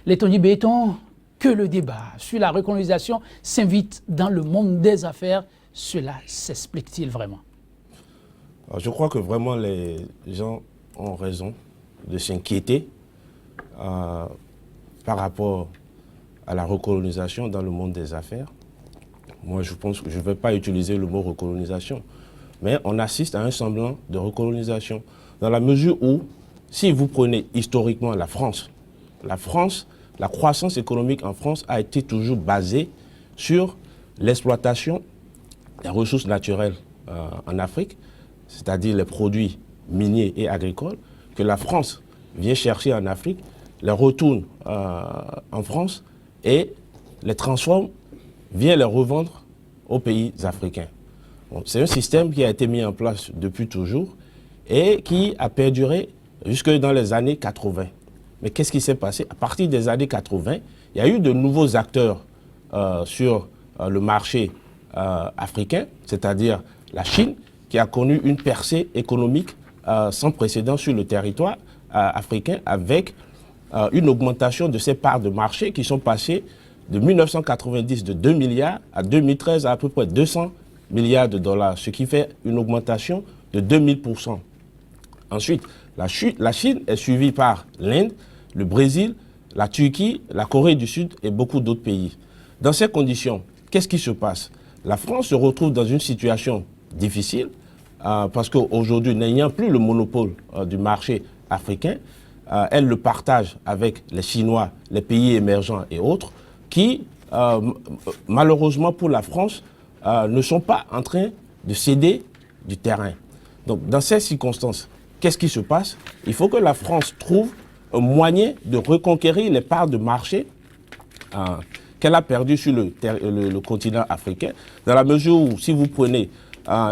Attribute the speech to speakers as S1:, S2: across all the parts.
S1: Letton Béton, que le débat sur la recolonisation s'invite dans le monde des affaires, cela s'explique-t-il vraiment?
S2: Alors, je crois que vraiment les gens ont raison de s'inquiéter par rapport à la recolonisation dans le monde des affaires. Moi, je pense que je ne vais pas utiliser le mot recolonisation, mais on assiste à un semblant de recolonisation, dans la mesure où, si vous prenez historiquement la France, la croissance économique en France a été toujours basée sur l'exploitation des ressources naturelles en Afrique, c'est-à-dire les produits miniers et agricoles, que la France vient chercher en Afrique, les retourne en France et les transforme, vient les revendre aux pays africains. Bon, c'est un système qui a été mis en place depuis toujours et qui a perduré jusque dans les années 80. Mais qu'est-ce qui s'est passé? À partir des années 80, il y a eu de nouveaux acteurs sur le marché africain, c'est-à-dire la Chine, qui a connu une percée économique sans précédent sur le territoire africain, avec une augmentation de ses parts de marché qui sont passées de 1990 de 2 milliards à 2013 à peu près 200 milliards de dollars, ce qui fait une augmentation de 2000%. Ensuite, la Chine est suivie par l'Inde, le Brésil, la Turquie, la Corée du Sud et beaucoup d'autres pays. Dans ces conditions, qu'est-ce qui se passe? La France se retrouve dans une situation difficile parce qu'aujourd'hui, n'ayant plus le monopole du marché africain, elle le partage avec les Chinois, les pays émergents et autres qui, malheureusement pour la France, ne sont pas en train de céder du terrain. Donc, dans ces circonstances, qu'est-ce qui se passe? Il faut que la France trouve un moyen de reconquérir les parts de marché qu'elle a perdues sur le continent africain, dans la mesure où, si vous prenez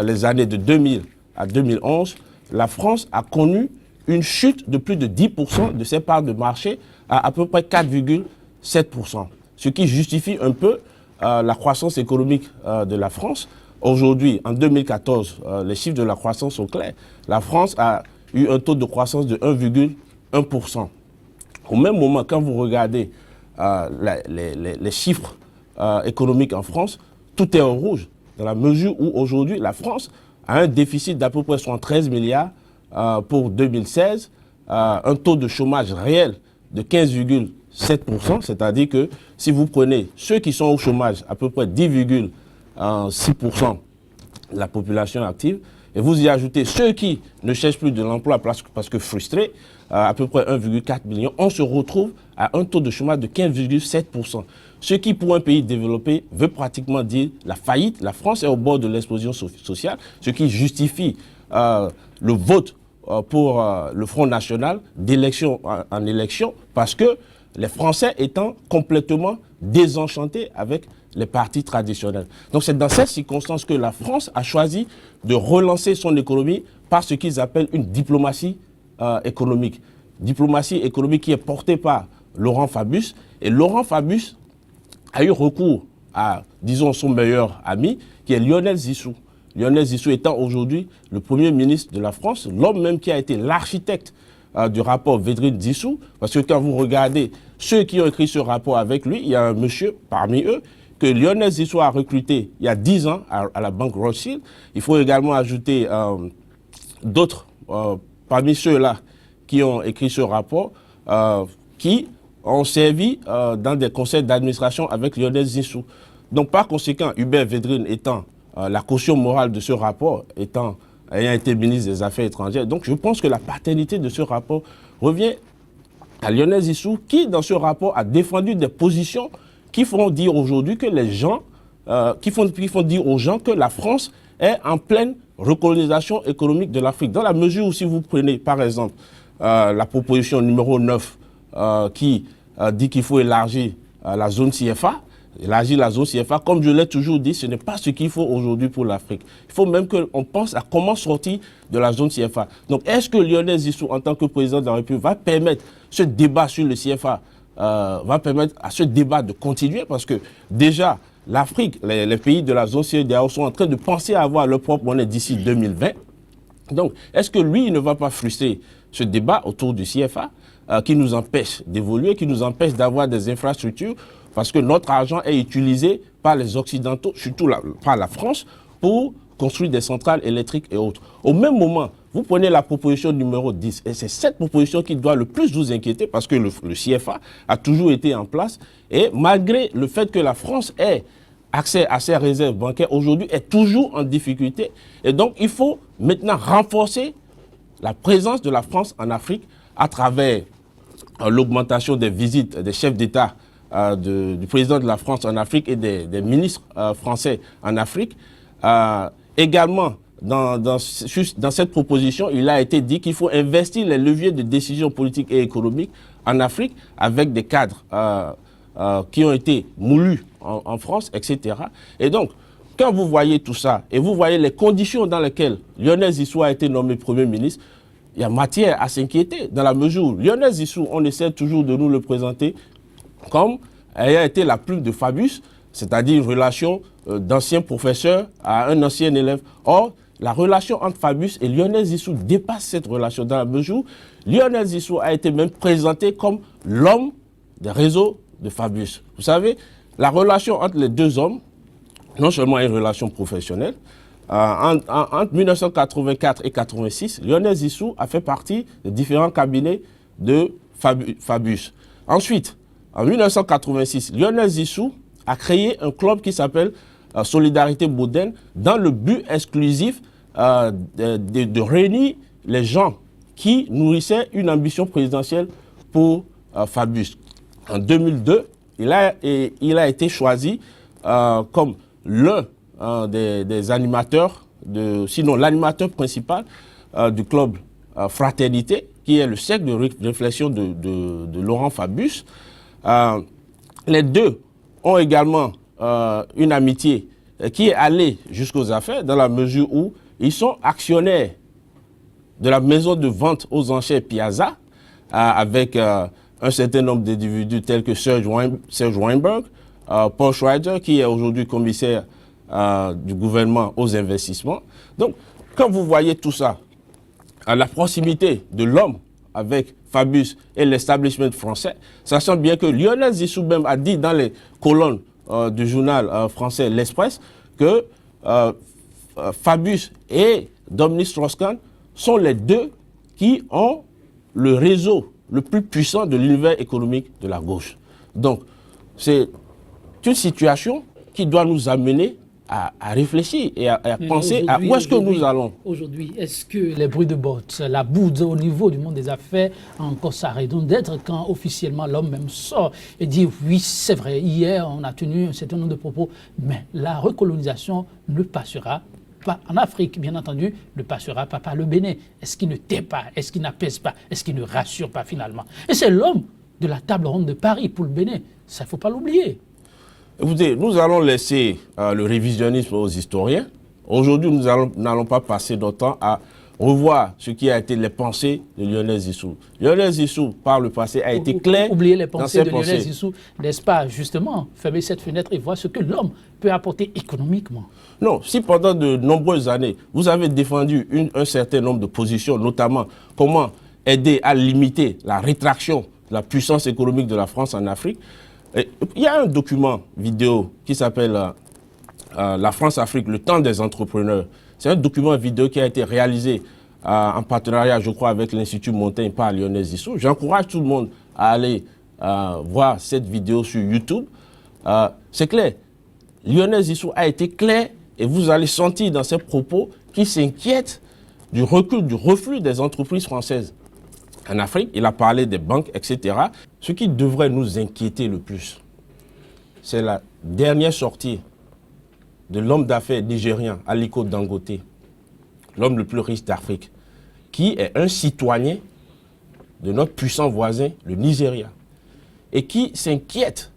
S2: les années de 2000 à 2011, la France a connu une chute de plus de 10% de ses parts de marché à peu près 4,7%, ce qui justifie un peu la croissance économique de la France. Aujourd'hui, en 2014, les chiffres de la croissance sont clairs. La France a eu un taux de croissance de 1,1%. Au même moment, quand vous regardez les chiffres économiques en France, tout est en rouge, dans la mesure où aujourd'hui, la France a un déficit d'à peu près 73 milliards pour 2016, un taux de chômage réel de 15,7%, c'est-à-dire que si vous prenez ceux qui sont au chômage, à peu près 10,6% de la population active, et vous y ajoutez ceux qui ne cherchent plus de l'emploi parce que frustrés, à peu près 1,4 million, on se retrouve à un taux de chômage de 15,7%. Ce qui, pour un pays développé, veut pratiquement dire la faillite. La France est au bord de l'explosion sociale, ce qui justifie le vote pour le Front National d'élection en élection, parce que les Français étant complètement désenchantés avec les partis traditionnels. Donc c'est dans ces circonstances que la France a choisi de relancer son économie par ce qu'ils appellent une diplomatie économique. Diplomatie économique qui est portée par Laurent Fabius. Et Laurent Fabius a eu recours à, disons, son meilleur ami, qui est Lionel Zinsou. Lionel Zinsou étant aujourd'hui le Premier ministre de la France, l'homme même qui a été l'architecte du rapport Védrine-Zinsou, parce que quand vous regardez ceux qui ont écrit ce rapport avec lui, il y a un monsieur parmi eux que Lionel Zinsou a recruté il y a 10 ans à la banque Rothschild. Il faut également ajouter d'autres parmi ceux-là qui ont écrit ce rapport, qui ont servi dans des conseils d'administration avec Lionel Zinsou. Donc par conséquent, Hubert Védrine étant la caution morale de ce rapport, ayant été ministre des Affaires étrangères, donc je pense que la paternité de ce rapport revient à Lionel Zinsou, qui dans ce rapport a défendu des positions qui font dire aujourd'hui que les gens, qui font dire aux gens que la France est en pleine recolonisation économique de l'Afrique. Dans la mesure où, si vous prenez par exemple la proposition numéro 9 qui dit qu'il faut élargir la zone CFA, élargir la zone CFA, comme je l'ai toujours dit, ce n'est pas ce qu'il faut aujourd'hui pour l'Afrique. Il faut même qu'on pense à comment sortir de la zone CFA. Donc est-ce que Lionel Zinsou, en tant que président de la République, va permettre ce débat sur le CFA, va permettre à ce débat de continuer? Parce que déjà, l'Afrique, les pays de la zone CEDEAO sont en train de penser à avoir leur propre monnaie d'ici 2020. Donc, est-ce que lui, il ne va pas frustrer ce débat autour du CFA? qui nous empêchent d'évoluer, qui nous empêchent d'avoir des infrastructures, parce que notre argent est utilisé par les Occidentaux, surtout par la France, pour construire des centrales électriques et autres. Au même moment, vous prenez la proposition numéro 10, et c'est cette proposition qui doit le plus vous inquiéter, parce que le CFA a toujours été en place, et malgré le fait que la France ait accès à ses réserves bancaires, aujourd'hui est toujours en difficulté. Et donc, il faut maintenant renforcer la présence de la France en Afrique à travers l'augmentation des visites des chefs d'État du président de la France en Afrique et des ministres français en Afrique. Également, dans cette proposition, il a été dit qu'il faut investir les leviers de décision politique et économique en Afrique avec des cadres qui ont été moulus en France, etc. Et donc, quand vous voyez tout ça, et vous voyez les conditions dans lesquelles Lionel Zissou a été nommé Premier ministre, il y a matière à s'inquiéter, dans la mesure où Lionel Zissou, on essaie toujours de nous le présenter comme ayant été la plume de Fabius, c'est-à-dire une relation d'ancien professeur à un ancien élève. Or, la relation entre Fabius et Lionel Zissou dépasse cette relation, dans la mesure où Lionel Zissou a été même présenté comme l'homme des réseaux de Fabius. Vous savez, la relation entre les deux hommes, non seulement une relation professionnelle, entre 1984 et 1986, Lionel Zissou a fait partie des différents cabinets de Fabius. Ensuite, en 1986, Lionel Zissou a créé un club qui s'appelle Solidarité Moderne dans le but exclusif de réunir les gens qui nourrissaient une ambition présidentielle pour Fabius. En 2002, il a été choisi comme l'un des animateurs, sinon l'animateur principal du club Fraternité, qui est le cercle de réflexion de Laurent Fabius. Les deux ont également une amitié qui est allée jusqu'aux affaires, dans la mesure où ils sont actionnaires de la maison de vente aux enchères Piazza, avec un certain nombre d'individus tels que Serge Weinberg, Paul Schweizer, qui est aujourd'hui commissaire du gouvernement aux investissements. Donc, quand vous voyez tout ça, à la proximité de l'homme avec Fabius et l'establishment français, sachant bien que Lionel Zissou même a dit dans les colonnes du journal français L'Express que Fabius et Dominique Strauss-Kahn sont les deux qui ont le réseau le plus puissant de l'univers économique de la gauche. Donc, c'est une situation qui doit nous amener à réfléchir et à penser à où est-ce que nous allons.
S1: Aujourd'hui, est-ce que les bruits de bottes, la bourde au niveau du monde des affaires a encore sa raison d'être quand officiellement l'homme même sort et dit oui, c'est vrai, hier on a tenu un certain nombre de propos, mais la recolonisation ne passera pas en Afrique, bien entendu, ne passera pas par le Bénin. Est-ce qu'il ne tait pas? Est-ce qu'il n'apaise pas? Est-ce qu'il ne rassure pas finalement? Et c'est l'homme de la table ronde de Paris pour le Bénin. Ça, il ne faut pas l'oublier.
S2: Écoutez, nous allons laisser le révisionnisme aux historiens. Aujourd'hui, nous n'allons pas passer notre temps à revoir ce qui a été les pensées de Lionel Zissou. Lionel Zissou, par le passé, a été clair.
S1: Oubliez les pensées de Lionel Zissou, n'est-ce pas? Justement, fermer cette fenêtre et voir ce que l'homme peut apporter économiquement.
S2: Non, si pendant de nombreuses années, vous avez défendu un certain nombre de positions, notamment comment aider à limiter la rétraction de la puissance économique de la France en Afrique, il y a un document vidéo qui s'appelle La France-Afrique, le temps des entrepreneurs. C'est un document vidéo qui a été réalisé en partenariat, je crois, avec l'Institut Montaigne par Lionel Zissou. J'encourage tout le monde à aller voir cette vidéo sur YouTube. C'est clair, Lionel Zissou a été clair et vous allez sentir dans ses propos qu'il s'inquiète du recul, du reflux des entreprises françaises en Afrique. Il a parlé des banques, etc. Ce qui devrait nous inquiéter le plus, c'est la dernière sortie de l'homme d'affaires nigérien Aliko Dangote, l'homme le plus riche d'Afrique, qui est un citoyen de notre puissant voisin, le Nigeria, et qui s'inquiète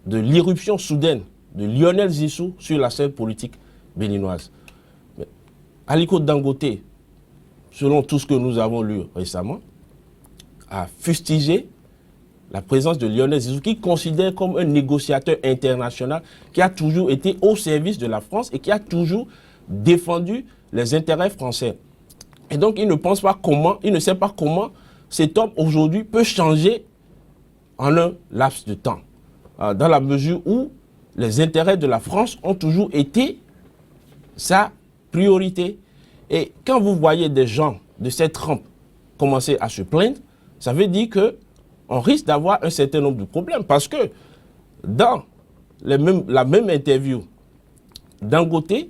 S2: de l'irruption soudaine de Lionel Zissou sur la scène politique béninoise. Mais Aliko Dangote, selon tout ce que nous avons lu récemment, a fustigé la présence de Lionel Zissou, qui considère comme un négociateur international qui a toujours été au service de la France et qui a toujours défendu les intérêts français. Et donc, il ne pense pas comment, il ne sait pas comment cet homme aujourd'hui peut changer en un laps de temps, dans la mesure où les intérêts de la France ont toujours été sa priorité. Et quand vous voyez des gens de cette trempe commencer à se plaindre, ça veut dire qu'on risque d'avoir un certain nombre de problèmes. Parce que dans la même interview, Dangote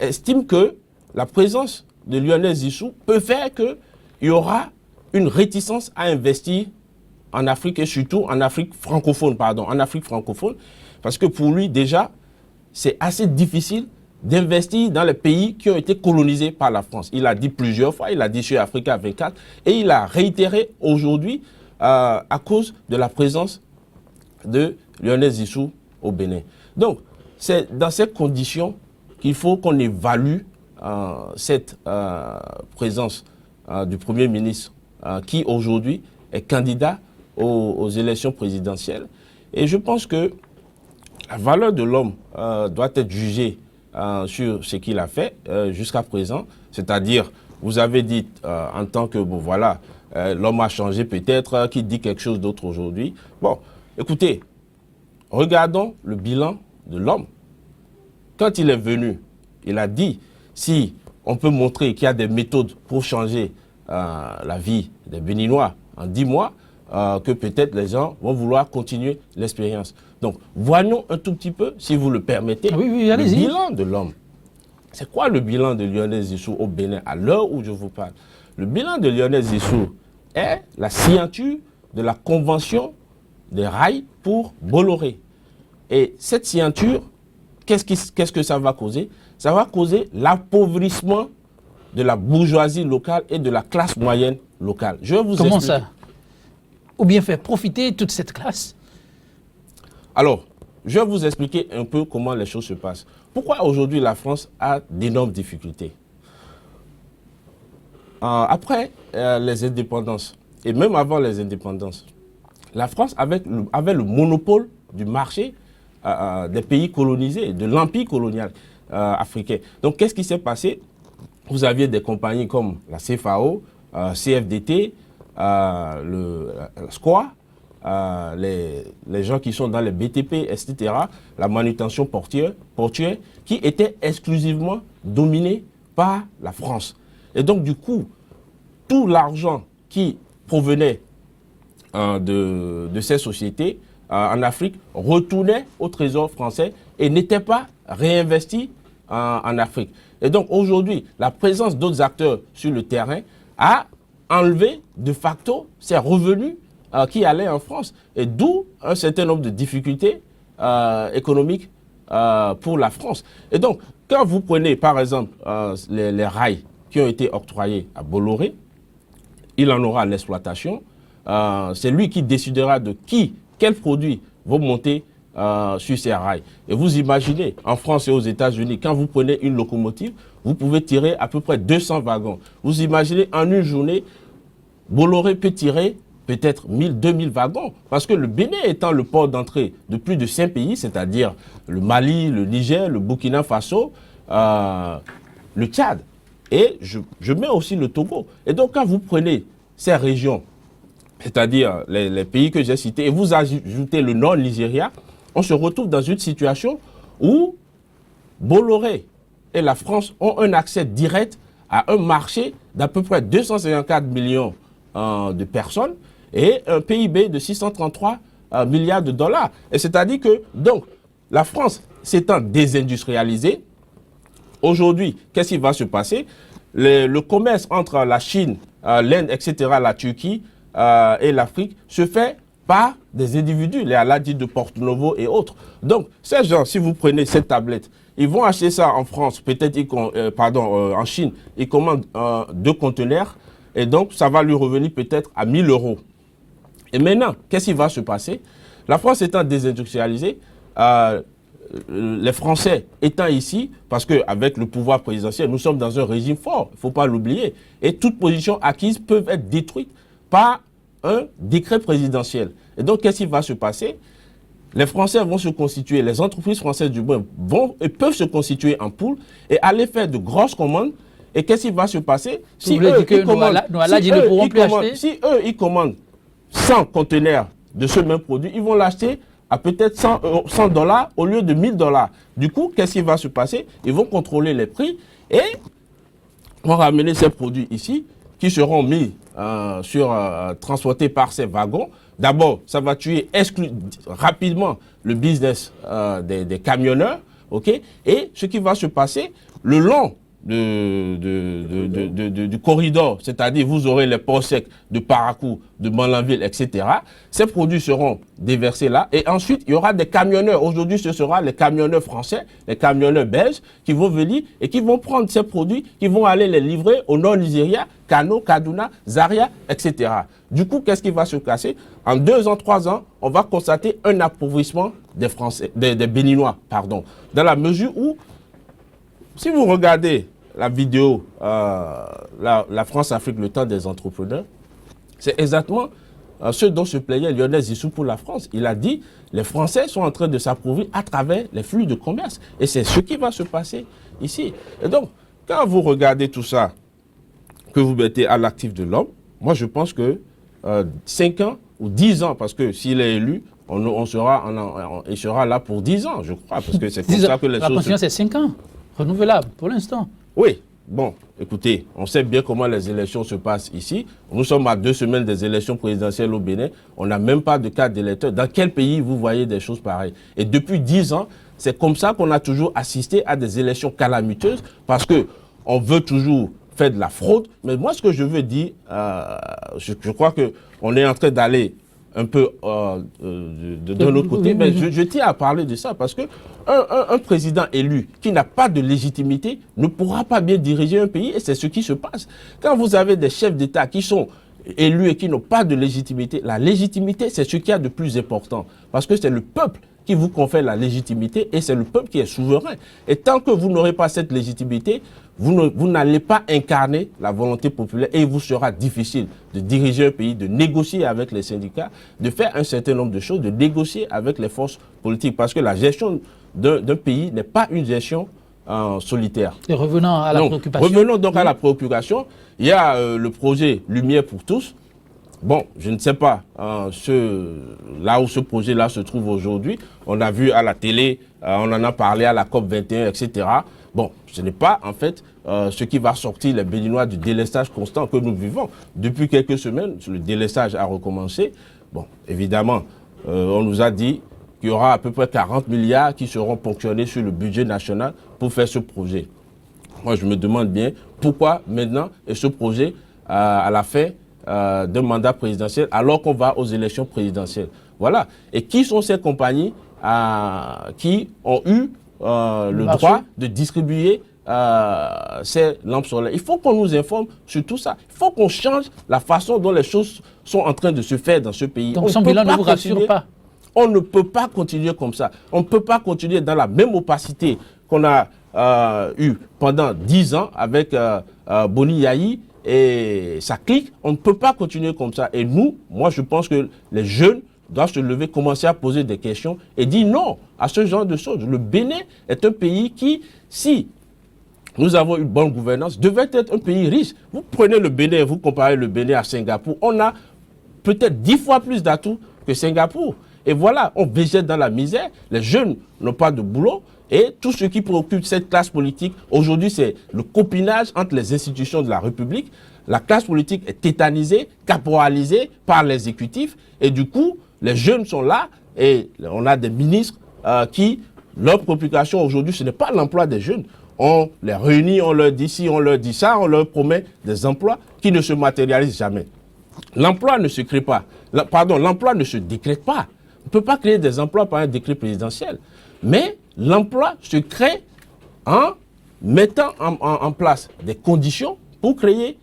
S2: estime que la présence de Lionel Zinsou peut faire qu'il y aura une réticence à investir en Afrique et surtout en Afrique francophone, parce que pour lui déjà, c'est assez difficile d'investir dans les pays qui ont été colonisés par la France. Il a dit plusieurs fois, il a dit sur Africa 24 et il a réitéré aujourd'hui à cause de la présence de Lionel Zinsou au Bénin. Donc, c'est dans ces conditions qu'il faut qu'on évalue cette présence du Premier ministre qui aujourd'hui est candidat aux élections présidentielles. Et je pense que la valeur de l'homme doit être jugée sur ce qu'il a fait jusqu'à présent. C'est-à-dire, vous avez dit en tant que, bon voilà, l'homme a changé peut-être, qui dit quelque chose d'autre aujourd'hui. Bon, écoutez, regardons le bilan de l'homme. Quand il est venu, il a dit, si on peut montrer qu'il y a des méthodes pour changer la vie des Béninois en 10 mois, que peut-être les gens vont vouloir continuer l'expérience. Donc, voyons un tout petit peu, si vous le permettez, le bilan de l'homme. C'est quoi le bilan de Lionel Zinsou au Bénin à l'heure où je vous parle? Le bilan de Lionel Zinsou est la signature de la convention des rails pour Bolloré. Et cette signature, qu'est-ce que ça va causer? Ça va causer l'appauvrissement de la bourgeoisie locale et de la classe moyenne locale. Je vais vous expliquer.
S1: Comment ça? Ou bien faire profiter toute cette classe?
S2: Alors, je vais vous expliquer un peu comment les choses se passent. Pourquoi aujourd'hui la France a d'énormes difficultés? Après les indépendances, et même avant les indépendances, la France avait le monopole du marché des pays colonisés, de l'empire colonial africain. Donc, qu'est-ce qui s'est passé? Vous aviez des compagnies comme la CFAO, CFDT, le SCOA, les gens qui sont dans les BTP, etc., la manutention portuaire, qui étaient exclusivement dominés par la France. Et donc, du coup, tout l'argent qui provenait de ces sociétés en Afrique retournait au trésor français et n'était pas réinvesti en Afrique. Et donc, aujourd'hui, la présence d'autres acteurs sur le terrain a enlevé de facto ces revenus qui allaient en France, et d'où un certain nombre de difficultés économiques pour la France. Et donc, quand vous prenez par exemple les rails qui ont été octroyés à Bolloré, il en aura l'exploitation, c'est lui qui décidera de quels produits vont monter sur ces rails. Et vous imaginez, en France et aux États-Unis, quand vous prenez une locomotive, vous pouvez tirer à peu près 200 wagons. Vous imaginez, en une journée, Bolloré peut tirer peut-être 1000, 2000 wagons. Parce que le Bénin étant le port d'entrée de plus de 5 pays, c'est-à-dire le Mali, le Niger, le Burkina Faso, le Tchad. Et je mets aussi le Togo. Et donc, quand vous prenez ces régions, c'est-à-dire les pays que j'ai cités, et vous ajoutez le nord Nigeria, on se retrouve dans une situation où Bolloré et la France ont un accès direct à un marché d'à peu près 254 millions de personnes et un PIB de 633 milliards de dollars. Et c'est-à-dire que, donc, la France s'étant désindustrialisée, aujourd'hui, qu'est-ce qui va se passer? Le commerce entre la Chine, l'Inde, etc., la Turquie et l'Afrique se fait par des individus, les Aladi de Porto Novo et autres. Donc, ces gens, si vous prenez cette tablette, ils vont acheter ça en France, peut-être, en Chine, ils commandent 2 conteneurs, et donc ça va lui revenir peut-être à 1000 €. Et maintenant, qu'est-ce qui va se passer? La France étant désindustrialisée, les Français étant ici, parce qu'avec le pouvoir présidentiel, nous sommes dans un régime fort, il ne faut pas l'oublier, et toutes positions acquises peuvent être détruites par un décret présidentiel. Et donc, qu'est-ce qui va se passer? Les Français vont se constituer, les entreprises françaises du moins peuvent se constituer en poule et aller faire de grosses commandes Et qu'est-ce qui va se passer?
S1: Si eux,
S2: ils commandent 100 conteneurs de ce même produit, ils vont l'acheter à peut-être 100 $ au lieu de 1000 $. Du coup, qu'est-ce qui va se passer? Ils vont contrôler les prix et vont ramener ces produits ici qui seront mis transportés par ces wagons. D'abord, ça va tuer rapidement le business des camionneurs. Okay? Et ce qui va se passer le long du corridor, c'est-à-dire vous aurez les ports secs de Parakou, de Malanville, etc. Ces produits seront déversés là et ensuite il y aura des camionneurs. Aujourd'hui ce sera les camionneurs français, les camionneurs belges qui vont venir et qui vont prendre ces produits, qui vont aller les livrer au nord Nigeria, Kano, Kaduna, Zaria, etc. Du coup, qu'est-ce qui va se casser? En 2 ans, 3 ans, on va constater un appauvrissement des Français, des Béninois, pardon, dans la mesure où, si vous regardez la vidéo, la France-Afrique, le temps des entrepreneurs, c'est exactement ce dont se plaignait Lionel Zissou pour la France. Il a dit, les Français sont en train de s'appauvrir à travers les flux de commerce. Et c'est ce qui va se passer ici. Et donc, quand vous regardez tout ça, que vous mettez à l'actif de l'homme, moi je pense que 5 ans ou 10 ans, parce que s'il est élu, il sera là pour 10 ans, je crois, parce que c'est comme ça que les choses...
S1: La constitution, c'est 5 ans, renouvelable pour l'instant.
S2: Oui, bon, écoutez, on sait bien comment les élections se passent ici. Nous sommes à 2 semaines des élections présidentielles au Bénin. On n'a même pas de carte d'électeur. Dans quel pays vous voyez des choses pareilles? Et depuis 10 ans, c'est comme ça qu'on a toujours assisté à des élections calamiteuses, parce qu'on veut toujours faire de la fraude. Mais moi, ce que je veux dire, je crois qu'on est en train d'aller un peu de l'autre côté, mais je tiens à parler de ça parce que un président élu qui n'a pas de légitimité ne pourra pas bien diriger un pays et c'est ce qui se passe. Quand vous avez des chefs d'État qui sont élus et qui n'ont pas de légitimité, la légitimité c'est ce qu'il y a de plus important parce que c'est le peuple qui vous confère la légitimité et c'est le peuple qui est souverain. Et tant que vous n'aurez pas cette légitimité, vous n'allez pas incarner la volonté populaire et il vous sera difficile de diriger un pays, de négocier avec les syndicats, de faire un certain nombre de choses, de négocier avec les forces politiques. Parce que la gestion d'un pays n'est pas une gestion solitaire.
S1: Et revenons à la préoccupation.
S2: Revenons donc à la préoccupation. Il y a le projet Lumière pour tous. Bon, je ne sais pas là où ce projet-là se trouve aujourd'hui. On a vu à la télé, on en a parlé à la COP 21, etc. Bon, ce n'est pas en fait ce qui va sortir les Béninois du délestage constant que nous vivons. Depuis quelques semaines, le délestage a recommencé. Bon, évidemment, on nous a dit qu'il y aura à peu près 40 milliards qui seront ponctionnés sur le budget national pour faire ce projet. Moi, je me demande bien pourquoi maintenant est ce projet à la fin d'un mandat présidentiel alors qu'on va aux élections présidentielles. Voilà. Et qui sont ces compagnies qui ont eu le droit de distribuer ces lampes solaires? Il faut qu'on nous informe sur tout ça. Il faut qu'on change la façon dont les choses sont en train de se faire dans ce pays.
S1: Donc son bilan ne vous rassure pas?
S2: On ne peut pas continuer comme ça. On ne peut pas continuer dans la même opacité qu'on a eu pendant 10 ans avec Boni Yayi et ça clique. On ne peut pas continuer comme ça. Et nous, moi je pense que les jeunes doivent se lever, commencer à poser des questions et dire non à ce genre de choses. Le Bénin est un pays qui, si nous avons une bonne gouvernance, devait être un pays riche. Vous prenez le Bénin et vous comparez le Bénin à Singapour, on a peut-être 10 fois plus d'atouts que Singapour. Et voilà, on végète dans la misère, les jeunes n'ont pas de boulot et tout ce qui préoccupe cette classe politique, aujourd'hui c'est le copinage entre les institutions de la République. La classe politique est tétanisée, caporalisée par l'exécutif et du coup, les jeunes sont là et on a des ministres qui, leur préoccupation aujourd'hui, ce n'est pas l'emploi des jeunes. On les réunit, on leur dit ci, on leur dit ça, on leur promet des emplois qui ne se matérialisent jamais. L'emploi ne se crée pas, l'emploi ne se décrète pas. On ne peut pas créer des emplois par un décret présidentiel. Mais l'emploi se crée en mettant en place des conditions pour créer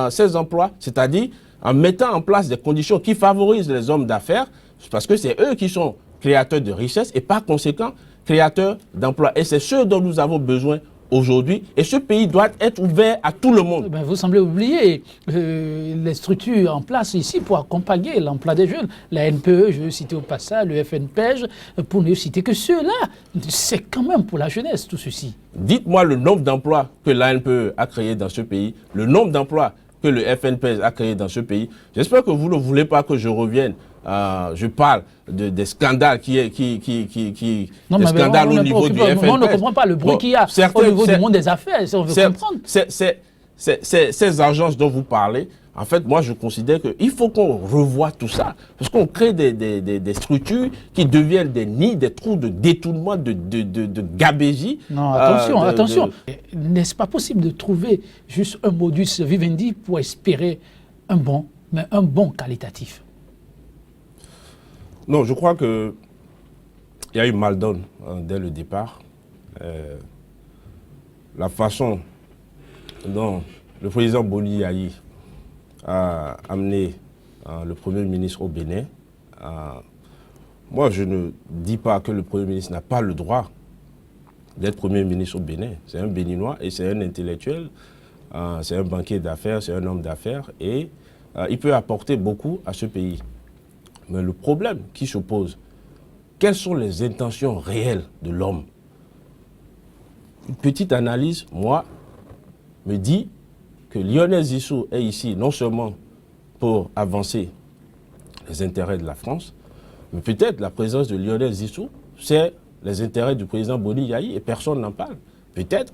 S2: ces emplois, c'est-à-dire en mettant en place des conditions qui favorisent les hommes d'affaires, parce que c'est eux qui sont créateurs de richesse et par conséquent créateurs d'emplois. Et c'est ce dont nous avons besoin aujourd'hui, et ce pays doit être ouvert à tout le monde.
S1: Ben, vous semblez oublier les structures en place ici pour accompagner l'emploi des jeunes. La NPE, je veux citer au passage, le FNPEJ, pour ne citer que ceux-là. C'est quand même pour la jeunesse, tout ceci.
S2: Dites-moi le nombre d'emplois que la NPE a créé dans ce pays, le nombre d'emplois que le FNPEJ a créé dans ce pays. J'espère que vous ne voulez pas que je revienne. Je parle des scandales
S1: non,
S2: des scandales au niveau du FNPEJ.
S1: On ne comprend pas le bruit qu'il y a au niveau du monde des affaires, si on veut comprendre.
S2: Ces agences dont vous parlez, en fait, moi, je considère qu'il faut qu'on revoie tout ça. Parce qu'on crée des structures qui deviennent des nids, des trous de détournement, de gabégie.
S1: Non, attention. N'est-ce pas possible de trouver juste un modus vivendi pour espérer un bon qualitatif?
S2: Non, je crois qu'il y a eu mal donne dès le départ. La façon dont le président Boni Yayi a amené le Premier ministre au Bénin. Moi, je ne dis pas que le Premier ministre n'a pas le droit d'être Premier ministre au Bénin. C'est un Béninois et c'est un intellectuel, c'est un banquier d'affaires, c'est un homme d'affaires et il peut apporter beaucoup à ce pays. Mais le problème qui se pose, quelles sont les intentions réelles de l'homme? Une petite analyse, moi, me dit que Lionel Zisso est ici non seulement pour avancer les intérêts de la France, mais peut-être la présence de Lionel Zisso, c'est les intérêts du président Boni Yayi et personne n'en parle. Peut-être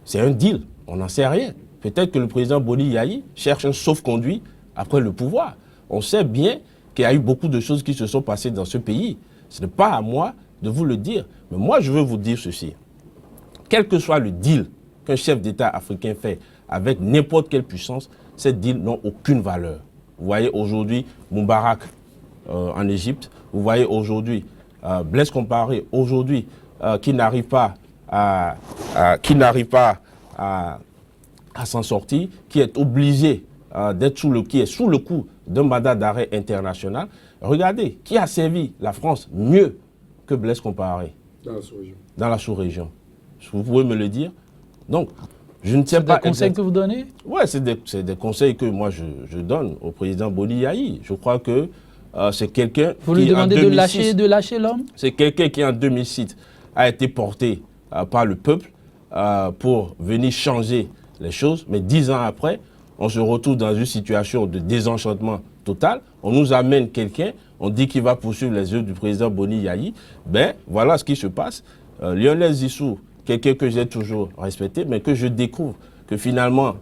S2: c'est un deal, on n'en sait rien. Peut-être que le président Boni Yayi cherche un sauf-conduit après le pouvoir. On sait bien qu'il y a eu beaucoup de choses qui se sont passées dans ce pays. Ce n'est pas à moi de vous le dire. Mais moi, je veux vous dire ceci. Quel que soit le deal qu'un chef d'État africain fait avec n'importe quelle puissance, ces deals n'ont aucune valeur. Vous voyez aujourd'hui Moubarak en Égypte, vous voyez aujourd'hui Blaise Compaoré, aujourd'hui qui n'arrive pas à s'en sortir, qui est obligé d'être sous le coup d'un mandat d'arrêt international. Regardez, qui a servi la France mieux que Blaise Compaoré dans la sous-région. Vous pouvez me le dire? Donc, je ne sais pas...
S1: C'est des conseils que vous donnez?
S2: Oui, c'est des conseils que moi je donne au président Boni Yayi. Je crois que c'est quelqu'un qui...
S1: Vous lui demandez de lâcher l'homme?
S2: C'est quelqu'un qui en 2006 a été porté par le peuple pour venir changer les choses. Mais 10 ans après, on se retrouve dans une situation de désenchantement total. On nous amène quelqu'un, on dit qu'il va poursuivre les œuvres du président Boni Yayi. Ben, voilà ce qui se passe. Lionel Zisso, quelqu'un que j'ai toujours respecté, mais que je découvre que finalement,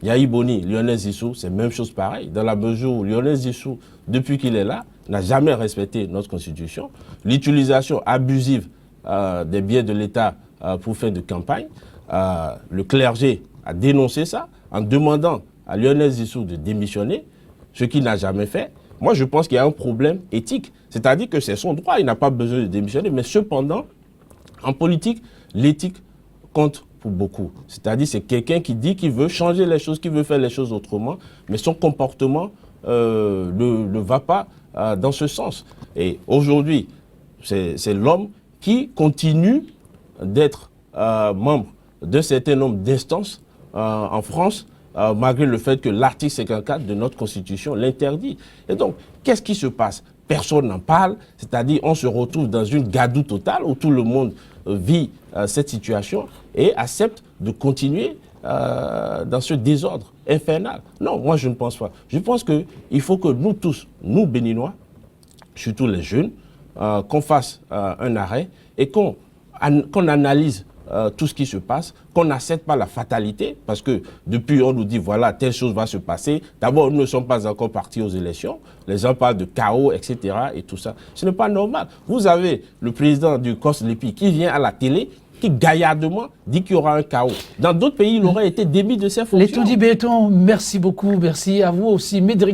S2: Yayi Boni, Lionel Zisso, c'est la même chose pareil. Dans la mesure où Lionel Zisso, depuis qu'il est là, n'a jamais respecté notre constitution. L'utilisation abusive des biens de l'État pour faire de campagne. Le clergé a dénoncé ça en demandant à Lionel Zisso de démissionner, ce qu'il n'a jamais fait. Moi, je pense qu'il y a un problème éthique. C'est-à-dire que c'est son droit, il n'a pas besoin de démissionner. Mais cependant, en politique, l'éthique compte pour beaucoup. C'est-à-dire c'est quelqu'un qui dit qu'il veut changer les choses, qu'il veut faire les choses autrement, mais son comportement ne va pas dans ce sens. Et aujourd'hui, c'est l'homme qui continue d'être membre d'un certain nombre d'instances en France, malgré le fait que l'article 54 de notre Constitution l'interdit. Et donc, qu'est-ce qui se passe? Personne n'en parle, c'est-à-dire on se retrouve dans une gadoue totale où tout le monde vit cette situation et accepte de continuer dans ce désordre infernal. Non, moi je ne pense pas. Je pense qu'il faut que nous tous, nous Béninois, surtout les jeunes, qu'on fasse un arrêt et qu'on analyse tout ce qui se passe, qu'on n'accepte pas la fatalité, parce que depuis on nous dit voilà, telle chose va se passer. D'abord, nous ne sommes pas encore partis aux élections. Les gens parlent de chaos, etc. et tout ça. Ce n'est pas normal. Vous avez le président du COS-LEPI qui vient à la télé, qui gaillardement dit qu'il y aura un chaos. Dans d'autres pays, il aurait été démis de ses fonctions.
S1: Les tout dit béton, merci beaucoup. Merci à vous aussi, Médéric.